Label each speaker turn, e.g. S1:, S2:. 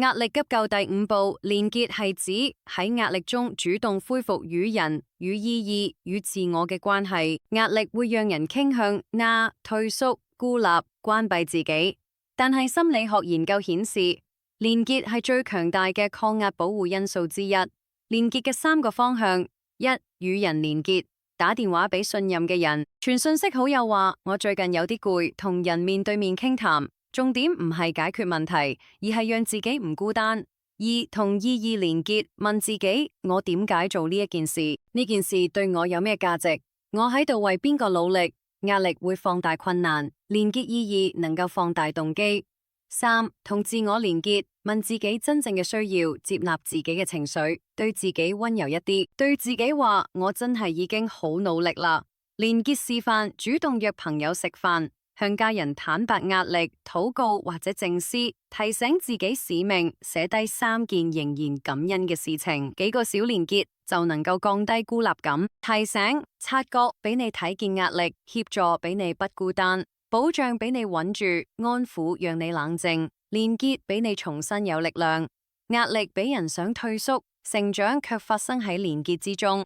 S1: 壓力急救第5步，連結係指喺壓力中主動恢復與人、與意義、與自我嘅關係。壓力會讓人傾向退縮、孤立、關閉自己。但係心理學研究顯示，連結係最強大嘅抗壓保護因素之一。連結嘅3個方向：一、與人連結，打電話俾信任嘅人，傳訊息好友話我最近有啲攰，同人面對面傾談。重點唔係解決問題，而係讓自己唔孤單。二、同意義連結，問自己我點解做呢一件事？呢件事對我有咩價值？我喺度為邊個努力？壓力會放大困難，連結意義能夠放大動機。三、同自我連結，問自己真正嘅需要，接納自己嘅情緒，對自己溫柔一啲，對自己話我真係已經好努力啦。連結示範，主動約朋友食飯，向家人坦白壓力，禱告或者靜思，提醒自己使命，寫低3件仍然感恩嘅事情，幾個小連結就能夠降低孤立感。提醒、察覺俾你睇見壓力，協助俾你不孤單，保障俾你穩住，安撫讓你冷靜，連結俾你重新有力量。壓力俾人想退縮，成長卻發生喺連結之中。